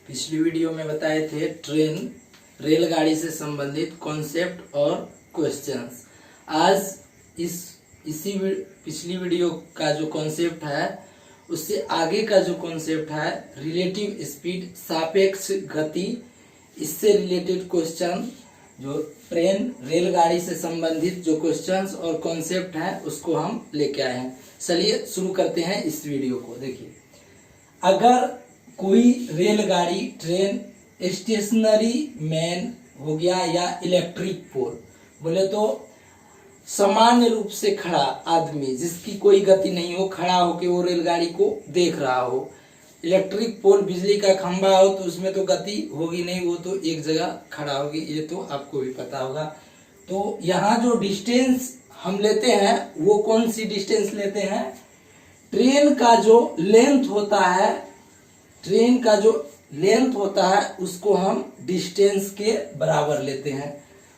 पिछली वीडियो में बताए थे ट्रेन रेलगाड़ी से संबंधित कॉन्सेप्ट और क्वेश्चंस। आज पिछली वीडियो का जो कॉन्सेप्ट है उससे आगे का जो कॉन्सेप्ट है रिलेटिव स्पीड, सापेक्ष गति, इससे रिलेटेड क्वेश्चन जो ट्रेन रेलगाड़ी से संबंधित जो क्वेश्चंस और कॉन्सेप्ट है उसको हम लेके आए हैं। चलिए शुरू करते हैं इस वीडियो को। देखिए, अगर कोई रेलगाड़ी, ट्रेन स्टेशनरी मैन हो गया या इलेक्ट्रिक पोल, बोले तो सामान्य रूप से खड़ा आदमी जिसकी कोई गति नहीं हो, खड़ा होके वो रेलगाड़ी को देख रहा हो। इलेक्ट्रिक पोल, बिजली का खंभा हो तो उसमें तो गति होगी नहीं, वो तो एक जगह खड़ा होगी, ये तो आपको भी पता होगा। तो यहाँ जो डिस्टेंस हम लेते हैं वो कौन सी डिस्टेंस लेते हैं? ट्रेन का जो लेंथ होता है, ट्रेन का जो लेंथ होता है उसको हम डिस्टेंस के बराबर लेते हैं।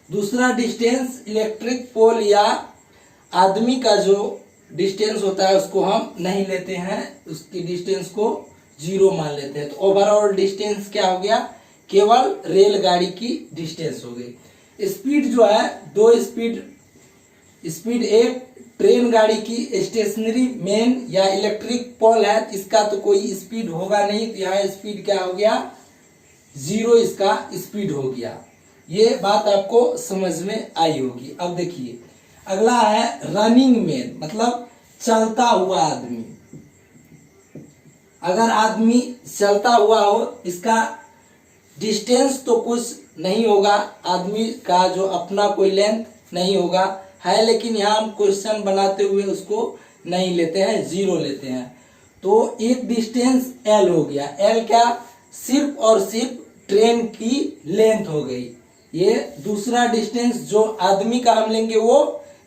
दूसरा डिस्टेंस इलेक्ट्रिक पोल या आदमी का जो डिस्टेंस होता है उसको हम नहीं लेते हैं, उसकी डिस्टेंस को 0 मान लेते हैं। तो ओवरऑल डिस्टेंस क्या हो गया? केवल रेलगाड़ी की डिस्टेंस हो गई। स्पीड जो है दो स्पीड एक ट्रेन गाड़ी की स्टेशनरी मेन या इलेक्ट्रिक पोल है, इसका तो कोई स्पीड होगा नहीं, तो यहाँ स्पीड क्या हो गया? 0 इसका स्पीड हो गया। ये बात आपको समझ में आई होगी। अब देखिए, अगला है रनिंग मैन, मतलब चलता हुआ आदमी। अगर आदमी चलता हुआ हो, इसका डिस्टेंस तो कुछ नहीं होगा, आदमी का जो अपना कोई लेंथ नहीं होगा है, लेकिन यहाँ हम क्वेश्चन बनाते हुए उसको नहीं लेते हैं, 0 लेते हैं। तो एक डिस्टेंस L हो गया। L क्या? सिर्फ और सिर्फ ट्रेन की लेंथ हो गई। ये दूसरा डिस्टेंस जो आदमी का हम लेंगे वो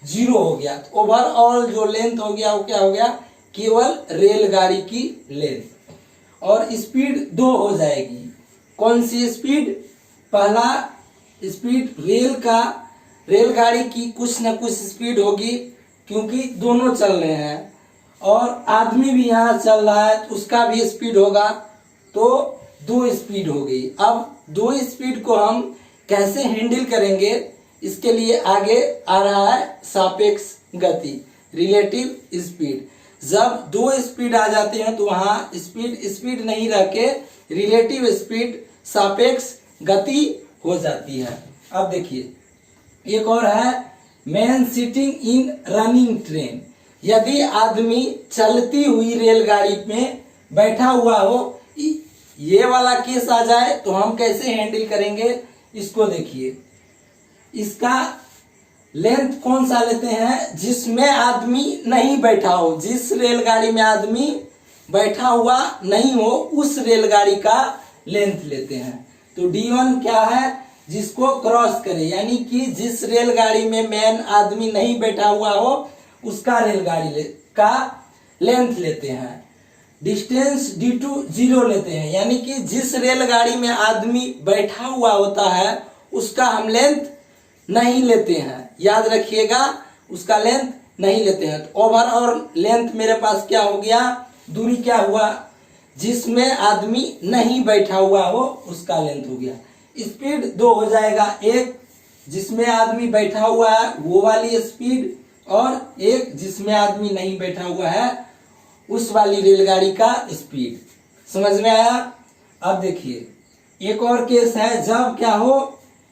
0 हो गया। तो ओवरऑल जो लेंथ हो गया वो क्या हो गया? केवल रेलगाड़ी की लेंथ। और स्पीड 2 हो जाएगी। कौन सी स्पीड? पहला स्पीड रेलगाड़ी की कुछ न कुछ स्पीड होगी, क्योंकि दोनों चल रहे हैं और आदमी भी यहाँ चल रहा है तो उसका भी स्पीड होगा, तो 2 स्पीड हो गई। अब 2 स्पीड को हम कैसे हैंडल करेंगे, इसके लिए आगे आ रहा है सापेक्ष गति, रिलेटिव स्पीड। जब 2 स्पीड आ जाते हैं तो वहां स्पीड नहीं रह के रिलेटिव स्पीड, सापेक्ष गति हो जाती है। अब देखिए, एक और है man sitting in running train. यदि आदमी चलती हुई रेलगाड़ी में बैठा हुआ हो, ये वाला केस आ जाए तो हम कैसे हैंडल करेंगे इसको देखिए। इसका लेंथ कौन सा लेते हैं? जिसमें आदमी नहीं बैठा हो, जिस रेलगाड़ी में आदमी बैठा हुआ नहीं हो उस रेलगाड़ी का लेंथ लेते हैं। तो D1 क्या है? जिसको क्रॉस करे, यानी कि जिस रेलगाड़ी में मैन आदमी नहीं बैठा हुआ हो उसका रेलगाड़ी का लेंथ लेते हैं। डिस्टेंस D2 0 लेते हैं, यानी कि जिस रेलगाड़ी में आदमी बैठा हुआ होता है उसका हम लेंथ नहीं लेते हैं, याद रखिएगा, उसका लेंथ नहीं लेते हैं। तो ओवरऑल लेंथ मेरे पास क्या हो गया? दूरी क्या हुआ? जिसमें आदमी नहीं बैठा हुआ हो उसका लेंथ हो गया। स्पीड 2 हो जाएगा, एक जिसमें आदमी बैठा हुआ है वो वाली स्पीड, और एक जिसमें आदमी नहीं बैठा हुआ है उस वाली रेलगाड़ी का स्पीड। समझ में आया? अब देखिए, एक और केस है, जब क्या हो,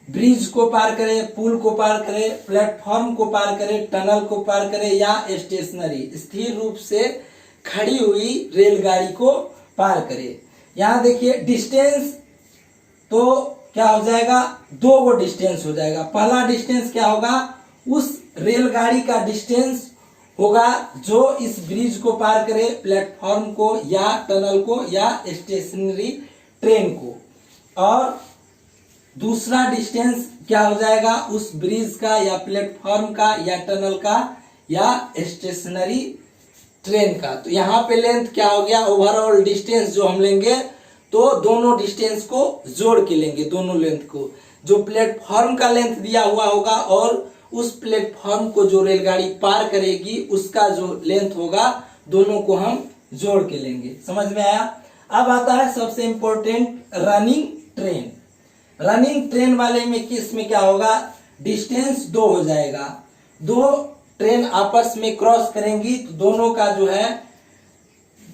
ब्रिज को पार करे, पुल को पार करे, प्लेटफॉर्म को पार करे, टनल को पार करे या स्टेशनरी स्थिर रूप से खड़ी हुई रेलगाड़ी को पार करे। यहाँ देखिए, डिस्टेंस तो क्या हो जाएगा? 2 वो डिस्टेंस हो जाएगा। पहला डिस्टेंस क्या होगा? उस रेलगाड़ी का डिस्टेंस होगा जो इस ब्रिज को पार करे, प्लेटफॉर्म को या टनल को या स्टेशनरी ट्रेन को। और दूसरा डिस्टेंस क्या हो जाएगा? उस ब्रिज का या प्लेटफॉर्म का या टनल का या स्टेशनरी ट्रेन का। तो यहाँ पे लेंथ क्या हो गया? ओवरऑल डिस्टेंस जो हम लेंगे तो दोनों डिस्टेंस को जोड़ के लेंगे, दोनों लेंथ को। जो प्लेटफॉर्म का लेंथ दिया हुआ होगा और उस प्लेटफॉर्म को जो रेलगाड़ी पार करेगी उसका जो लेंथ होगा, दोनों को हम जोड़ के लेंगे। समझ में आया? अब आता है सबसे important running train. Running train वाले में किस में क्या होगा, डिस्टेंस 2 हो जाएगा। 2 ट्रेन आपस में क्रॉस करेंगी तो दोनों का जो है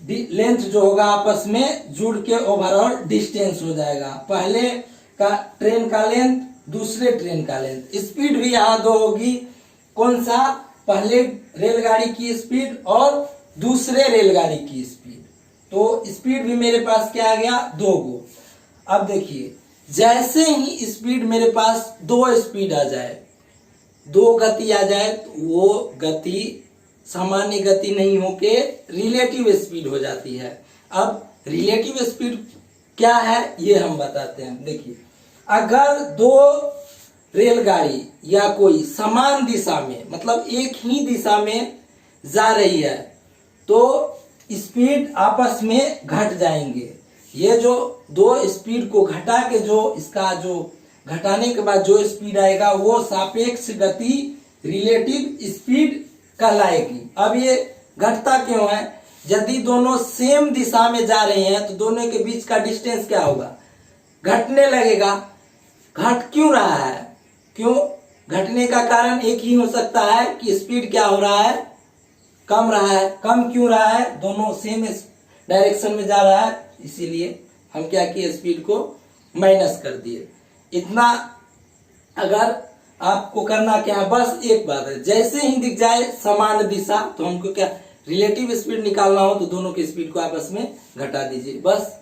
लेंथ जो होगा आपस में जुड़ के ओवरऑल डिस्टेंस हो जाएगा। पहले का ट्रेन का लेंथ, दूसरे ट्रेन का लेंथ। स्पीड भी यहाँ 2 होगी। कौन सा, पहले रेलगाड़ी की स्पीड और दूसरे रेलगाड़ी की स्पीड। तो स्पीड भी मेरे पास क्या आ गया, 2 गो। अब देखिए, जैसे ही स्पीड मेरे पास 2 स्पीड आ जाए, 2 गति आ जाए, तो वो गति सामान्य गति नहीं होके रिलेटिव स्पीड हो जाती है। अब रिलेटिव स्पीड क्या है ये हम बताते हैं। देखिए, अगर 2 रेलगाड़ी या कोई समान दिशा में, मतलब एक ही दिशा में जा रही है, तो स्पीड आपस में घट जाएंगे। ये जो 2 स्पीड को घटा के जो इसका जो घटाने के बाद जो स्पीड आएगा वो सापेक्ष गति रिलेटिव स्पीड कहलाएगी। अब ये घटता क्यों है, यदि दोनों सेम दिशा में जा रहे हैं तो दोनों के बीच का डिस्टेंस क्या होगा, घटने लगेगा। घट क्यों रहा है, क्यों घटने का कारण एक ही हो सकता है कि स्पीड क्या हो रहा है, कम रहा है। कम क्यों रहा है, दोनों सेम डायरेक्शन में जा रहा है, इसीलिए हम क्या किए, स्पीड को माइनस कर दिए। इतना अगर आपको करना क्या है, बस एक बात है, जैसे ही दिख जाए समान दिशा तो हमको क्या रिलेटिव स्पीड निकालना हो तो दोनों की स्पीड को आपस में घटा दीजिए बस।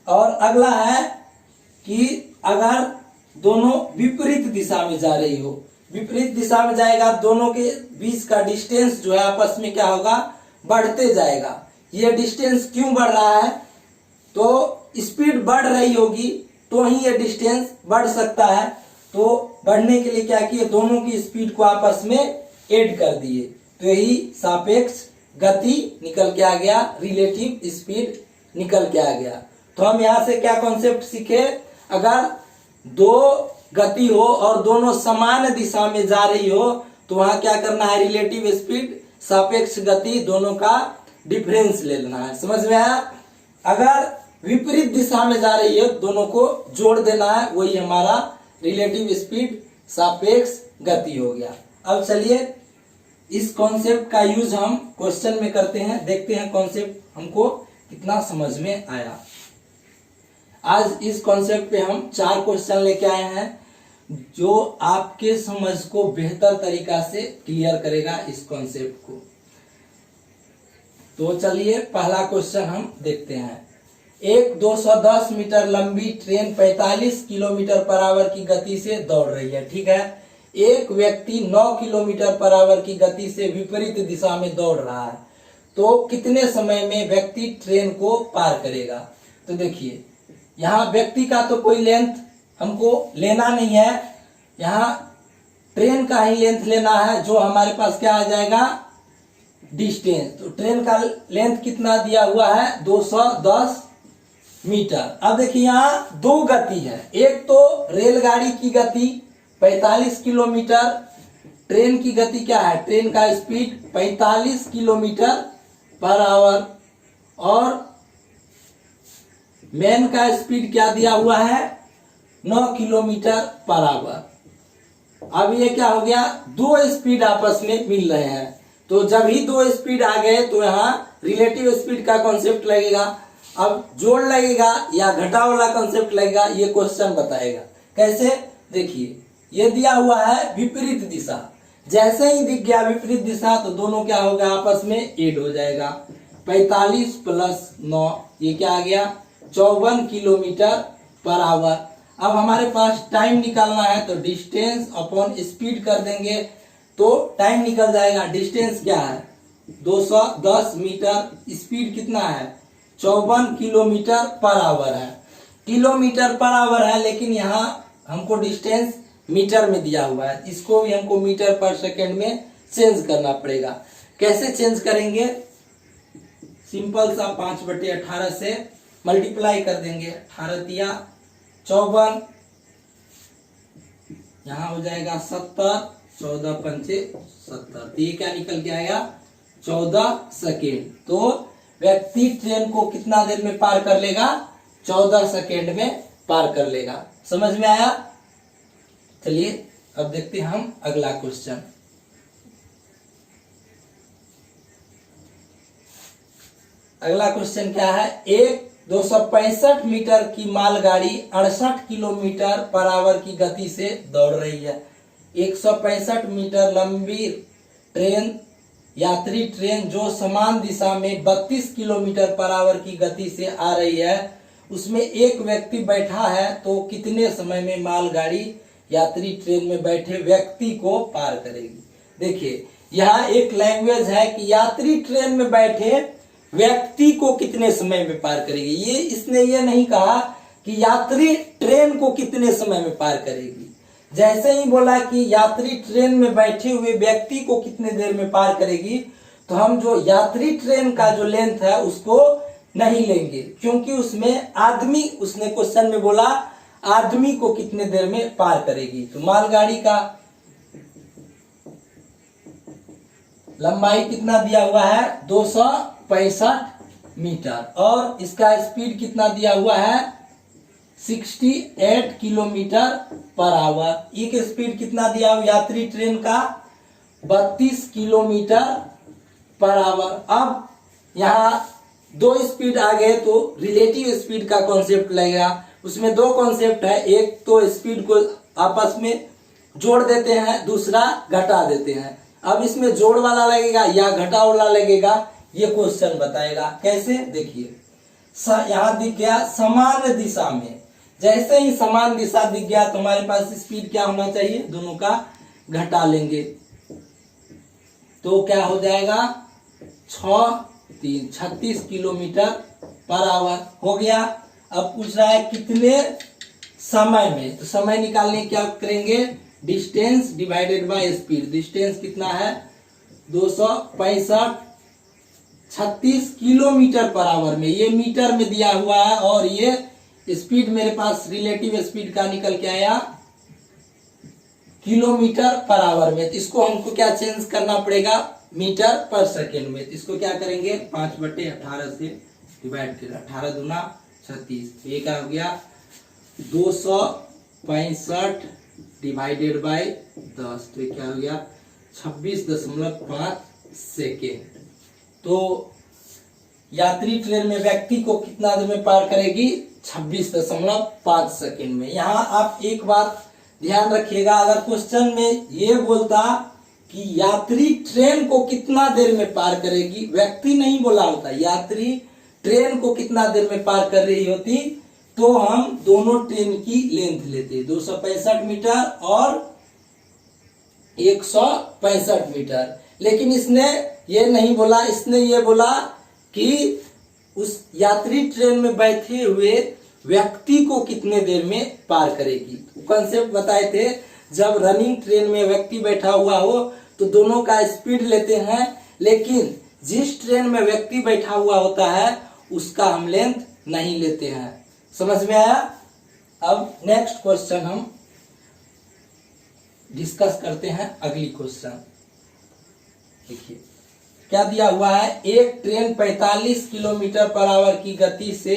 और अगला है कि अगर दोनों विपरीत दिशा में जा रही हो, विपरीत दिशा में जाएगा, दोनों के बीच का डिस्टेंस जो है आपस में क्या होगा, बढ़ते जाएगा। ये डिस्टेंस क्यों बढ़ रहा है, तो स्पीड बढ़ रही होगी तो ही ये डिस्टेंस बढ़ सकता है। तो बढ़ने के लिए क्या किए, दोनों की स्पीड को आपस में ऐड कर दिए, तो यही सापेक्ष गति निकल के आ गया, रिलेटिव स्पीड निकल के आ गया। तो हम यहाँ से क्या कॉन्सेप्ट सीखे, अगर 2 गति हो और दोनों समान दिशा में जा रही हो तो वहां क्या करना है, रिलेटिव स्पीड सापेक्ष गति दोनों का डिफरेंस ले लेना है। समझ में आया। अगर विपरीत दिशा में जा रही है दोनों को जोड़ देना है, वही हमारा रिलेटिव स्पीड सापेक्ष गति हो गया। अब चलिए इस कॉन्सेप्ट का यूज हम क्वेश्चन में करते हैं, देखते हैं कॉन्सेप्ट हमको कितना समझ में आया। आज इस कॉन्सेप्ट पे हम 4 क्वेश्चन लेके आए हैं जो आपके समझ को बेहतर तरीका से क्लियर करेगा इस कॉन्सेप्ट को। तो चलिए पहला क्वेश्चन हम देखते हैं। एक 210 मीटर लंबी ट्रेन 45 किलोमीटर पर आवर की गति से दौड़ रही है, ठीक है। एक व्यक्ति 9 किलोमीटर पर आवर की गति से विपरीत दिशा में दौड़ रहा है, तो कितने समय में व्यक्ति ट्रेन को पार करेगा। तो देखिए, यहाँ व्यक्ति का तो कोई लेंथ हमको लेना नहीं है, यहाँ ट्रेन का ही लेंथ लेना है, जो हमारे पास क्या आ जाएगा, डिस्टेंस। तो ट्रेन का लेंथ कितना दिया हुआ है, 210 मीटर। अब देखिए यहाँ 2 गति है, एक तो रेलगाड़ी की गति 45 किलोमीटर, ट्रेन की गति क्या है, ट्रेन का स्पीड 45 किलोमीटर पर आवर, और मैन का स्पीड क्या दिया हुआ है, 9 किलोमीटर पर आवर। अब ये क्या हो गया, 2 स्पीड आपस में मिल रहे हैं, तो जब ही 2 स्पीड आ गए तो यहाँ रिलेटिव स्पीड का कॉन्सेप्ट लगेगा। अब जोड़ लगेगा या घटाव वाला कॉन्सेप्ट लगेगा, ये क्वेश्चन बताएगा। कैसे, देखिए ये दिया हुआ है विपरीत दिशा, जैसे ही दिख गया विपरीत दिशा तो दोनों क्या होगा, आपस में ऐड हो जाएगा। 45 प्लस 9 ये क्या आ गया, 54 किलोमीटर पर आवर। अब हमारे पास टाइम निकालना है तो डिस्टेंस अपॉन स्पीड कर देंगे तो टाइम निकल जाएगा। डिस्टेंस क्या है, 210 मीटर, स्पीड कितना है, 54 किलोमीटर पर आवर है। किलोमीटर पर आवर है, लेकिन यहाँ हमको डिस्टेंस मीटर में दिया हुआ है, इसको भी हमको मीटर पर सेकंड में चेंज करना पड़ेगा। कैसे चेंज करेंगे, सिंपल सा 5/18 से मल्टीप्लाई कर देंगे। 18 तिया 54, यहाँ हो जाएगा 70, 14 पंचे 70, तो ये क्या निकल के आएगा, 14 सेकेंड। तो व्यक्ति ट्रेन को कितना देर में पार कर लेगा? 14 सेकेंड में पार कर लेगा। समझ में आया? चलिए अब देखते हैं हम अगला क्वेश्चन। अगला क्वेश्चन क्या है? एक 265 मीटर की मालगाड़ी 68 किलोमीटर पर आवर की गति से दौड़ रही है। 165 मीटर लंबी ट्रेन, यात्री ट्रेन जो समान दिशा में 32 किलोमीटर पर आवर की गति से आ रही है, उसमें एक व्यक्ति बैठा है, तो कितने समय में मालगाड़ी यात्री ट्रेन में बैठे व्यक्ति को पार करेगी? देखिए यहाँ एक लैंग्वेज है कि यात्री ट्रेन में बैठे व्यक्ति को कितने समय में पार करेगी। ये इसने ये नहीं कहा कि यात्री ट्रेन को कितने समय में पार करेगी। जैसे ही बोला कि यात्री ट्रेन में बैठे हुए व्यक्ति को कितने देर में पार करेगी, तो हम जो यात्री ट्रेन का जो लेंथ है उसको नहीं लेंगे, क्योंकि उसमें आदमी, उसने क्वेश्चन में बोला आदमी को कितने देर में पार करेगी। तो मालगाड़ी का लंबाई कितना दिया हुआ है? 265 मीटर, और इसका स्पीड कितना दिया हुआ है? 68 किलोमीटर पर आवर। एक स्पीड कितना दिया हुआ यात्री ट्रेन का? 32 किलोमीटर पर आवर। अब यहाँ दो स्पीड आ गए तो रिलेटिव स्पीड का कॉन्सेप्ट लगेगा। उसमें दो कॉन्सेप्ट है, एक तो स्पीड को आपस में जोड़ देते हैं, दूसरा घटा देते हैं। अब इसमें जोड़ वाला लगेगा या घटा वाला लगेगा, ये क्वेश्चन बताएगा। कैसे? देखिए यहाँ दिख गया समान दिशा में, जैसे ही समान दिशा दिख गया तो हमारे पास स्पीड क्या होना चाहिए? दोनों का घटा लेंगे तो क्या हो जाएगा? 36 किलोमीटर पर आवर हो गया। अब पूछ रहा है कितने समय में, तो समय निकालने क्या करेंगे? Distance divided by speed. Distance कितना है? 265 36 किलोमीटर पर आवर में, ये मीटर में दिया हुआ है, और ये स्पीड मेरे पास रिलेटिव स्पीड का निकल के आया किलोमीटर पर आवर में। तो इसको हमको क्या चेंज करना पड़ेगा? मीटर पर सेकेंड में। तो इसको क्या करेंगे? 5/18 से डिवाइड कर, 18 दूना 36, ये क्या हो गया? 265 डिवाइडेड बाय 10, तो क्या हो गया? 26.5 सेकेंड। तो यात्री ट्रेन में व्यक्ति को कितना देर में पार करेगी? 26.5 सेकेंड में। यहाँ आप एक बात ध्यान रखिएगा, अगर क्वेश्चन में ये बोलता कि यात्री ट्रेन को कितना देर में पार करेगी, व्यक्ति नहीं बोला होता, यात्री ट्रेन को कितना देर में पार कर रही होती, तो हम दोनों ट्रेन की लेंथ लेते, 265 मीटर और 165 मीटर। लेकिन इसने ये नहीं बोला, इसने ये बोला कि उस यात्री ट्रेन में बैठे हुए व्यक्ति को कितने देर में पार करेगी। कॉन्सेप्ट बताए थे, जब रनिंग ट्रेन में व्यक्ति बैठा हुआ हो तो दोनों का स्पीड लेते हैं, लेकिन जिस ट्रेन में व्यक्ति बैठा हुआ होता है उसका हम लेंथ नहीं लेते हैं। समझ में आया? अब नेक्स्ट क्वेश्चन हम डिस्कस करते हैं। अगली क्वेश्चन देखिए क्या दिया हुआ है? एक ट्रेन 45 किलोमीटर पर आवर की गति से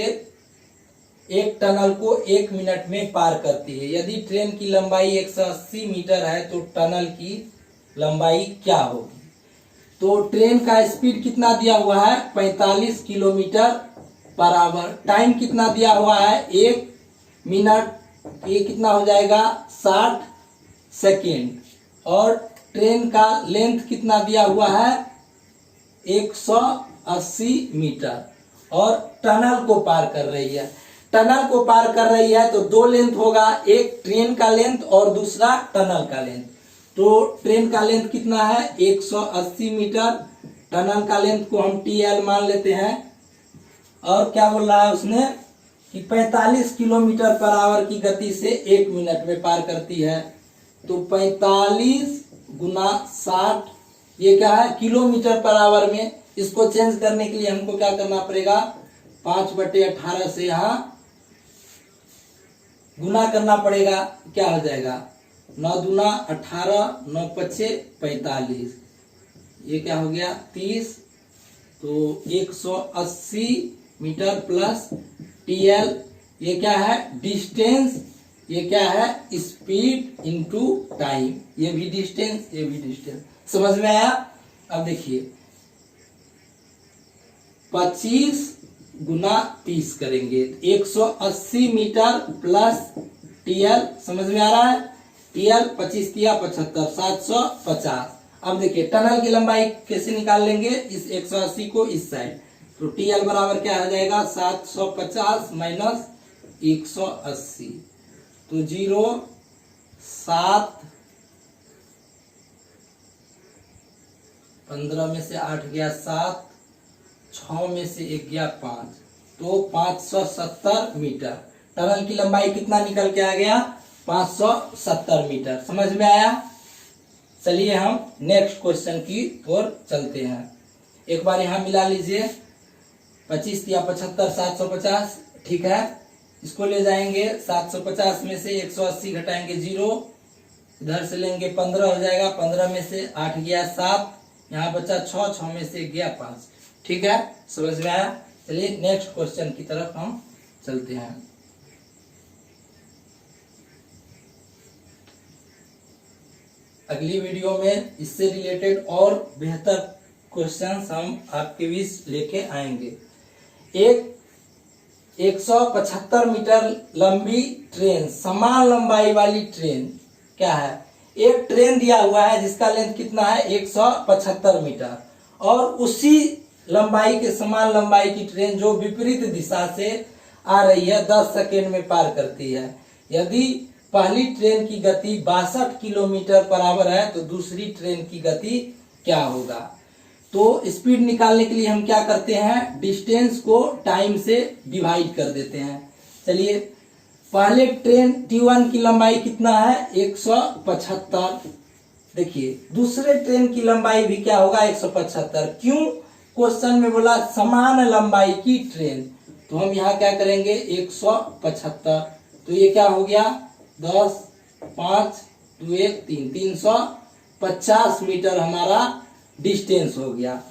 एक टनल को 1 मिनट में पार करती है। यदि ट्रेन की लंबाई 180 मीटर है तो टनल की लंबाई क्या होगी? तो ट्रेन का स्पीड कितना दिया हुआ है? 45 किलोमीटर पर आवर। टाइम कितना दिया हुआ है? 1 मिनट। ये कितना हो जाएगा? 60 सेकेंड। और ट्रेन का लेंथ कितना दिया हुआ है? 180 मीटर। और टनल को पार कर रही है। टनल को पार कर रही है तो दो लेंथ होगा, एक ट्रेन का लेंथ और दूसरा टनल का लेंथ। तो ट्रेन का लेंथ कितना है? 180 मीटर। टनल का लेंथ को हम TL मान लेते हैं। और क्या बोल रहा है उसने कि 45 किलोमीटर पर आवर की गति से 1 मिनट में पार करती है। तो 45 गुना 60, ये क्या है? किलोमीटर पर आवर में। इसको चेंज करने के लिए हमको क्या करना पड़ेगा? 5/18 से यहाँ गुना करना पड़ेगा। क्या हो जाएगा? 9 दूना 18, 9 पच्चे 45, ये क्या हो गया? 30। तो 180 मीटर प्लस TL, ये क्या है डिस्टेंस, ये क्या है स्पीड इनटू टाइम, ये भी डिस्टेंस, ये भी डिस्टेंस। समझ में आया? अब देखिए 25 गुना 30 करेंगे, 180 मीटर प्लस TL, समझ में आ रहा है? TL 25 तिया 75, 750। अब देखिए टनल की लंबाई कैसे निकाल लेंगे, इस 180 को इस साइड, तो TL बराबर क्या हो जाएगा 750 माइनस 180, तो 0 7 15 में से 8 गया 7, 6 में से 1 गया 5, तो 570 मीटर। टनल की लंबाई कितना निकल के आ गया 570 मीटर। समझ में आया? चलिए हम नेक्स्ट क्वेश्चन की ओर चलते हैं। एक बार यहां मिला लीजिए, 25 या 75 750, ठीक है। इसको ले जाएंगे 750 में से 180 घटाएंगे 0, इधर से लेंगे 15 हो जाएगा, 15 में से 8 गया 7, यहाँ बचा 6, 6 में से 1 गया 5, ठीक है। समझ में आया? चलिए नेक्स्ट क्वेश्चन की तरफ हम चलते हैं। अगली वीडियो में इससे रिलेटेड और बेहतर क्वेश्चंस हम आपके बीच लेके आएंगे। एक 175 मीटर लंबी ट्रेन, समान लंबाई वाली ट्रेन क्या है, एक ट्रेन दिया हुआ है जिसका लेंथ कितना है 175 मीटर, और उसी लंबाई के समान लंबाई की ट्रेन जो विपरीत दिशा से आ रही है 10 सेकेंड में पार करती है। यदि पहली ट्रेन की गति 62 किलोमीटर पर आवर है तो दूसरी ट्रेन की गति क्या होगा। तो स्पीड निकालने के लिए हम क्या करते हैं, डिस्टेंस को टाइम से डिवाइड कर देते हैं। चलिए पहले ट्रेन T1 की लंबाई कितना है 175, देखिए दूसरे ट्रेन की लंबाई भी क्या होगा 175। क्यों? क्वेश्चन में बोला समान लंबाई की ट्रेन, तो हम यहाँ क्या करेंगे 175, तो ये क्या हो गया 10 5 2 1 3, 350 मीटर हमारा डिस्टेंस हो गया।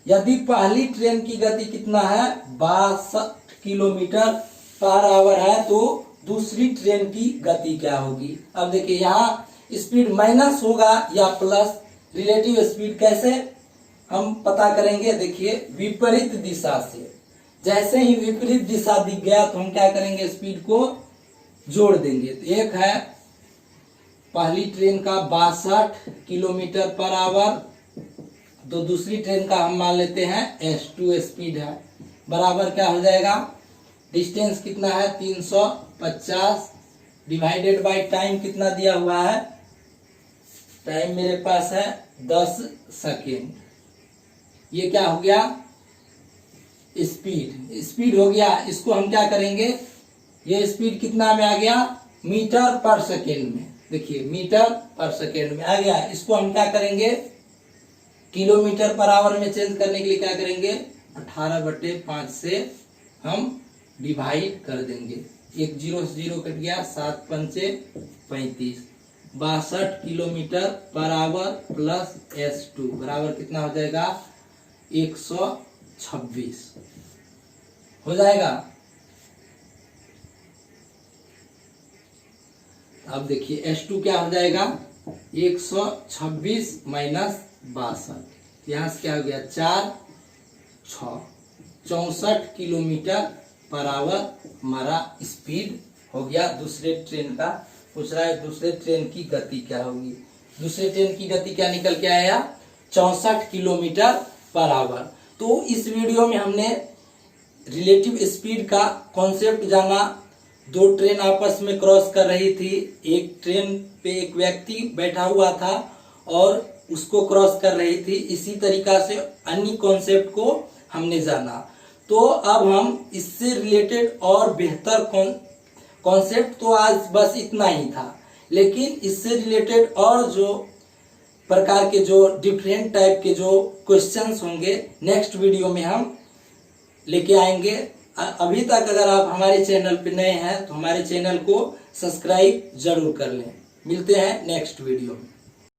यदि पहली ट्रेन की गति कितना है 62 किलोमीटर पर आवर है तो दूसरी ट्रेन की गति क्या होगी। अब देखिए यहाँ स्पीड माइनस होगा या प्लस, रिलेटिव स्पीड कैसे हम पता करेंगे, देखिए विपरीत दिशा से, जैसे ही विपरीत दिशा दिख गया तो हम क्या करेंगे स्पीड को जोड़ देंगे। तो एक है पहली ट्रेन का 62 किलोमीटर पर आवर, तो दूसरी ट्रेन का हम मान लेते हैं S2 स्पीड है, बराबर क्या हो जाएगा, डिस्टेंस कितना है 350 डिवाइडेड बाय टाइम कितना दिया हुआ है, टाइम मेरे पास है 10 सेकेंड। ये क्या हो गया स्पीड हो गया। इसको हम क्या करेंगे, ये स्पीड कितना में आ गया मीटर पर सेकेंड में, देखिए मीटर पर सेकेंड में आ गया। इसको हम क्या करेंगे किलोमीटर पर आवर में चेंज करने के लिए क्या करेंगे 18/5 से हम डिवाइड कर देंगे, एक 0 से 0 कट गया, 7 पंचे 35, 62 kilometre per hour plus S2 बराबर कितना हो जाएगा 126 हो जाएगा। अब देखिए S2 क्या हो जाएगा 126 माइनस 62, यहाँ से क्या हो गया 4 6 64 किलोमीटर पर आवर हमारा स्पीड हो गया। दूसरे ट्रेन का पूछ रहा है दूसरे ट्रेन की गति क्या होगी, दूसरे ट्रेन की गति क्या निकल के आया 64 किलोमीटर पर आवर। तो इस वीडियो में हमने रिलेटिव स्पीड का कॉन्सेप्ट जाना। दो ट्रेन आपस में क्रॉस कर रही थी, एक ट्रेन पे एक व्यक्ति बैठा हुआ था और उसको क्रॉस कर रही थी। इसी तरीका से अन्य कॉन्सेप्ट को हमने जाना। तो अब हम इससे रिलेटेड और बेहतर कॉन्सेप्ट, तो आज बस इतना ही था, लेकिन इससे रिलेटेड और जो प्रकार के जो डिफरेंट टाइप के जो क्वेश्चंस होंगे नेक्स्ट वीडियो में हम लेके आएंगे। अभी तक अगर आप हमारे चैनल पे नए हैं तो हमारे चैनल को सब्सक्राइब जरूर कर लें। मिलते हैं नेक्स्ट वीडियो में।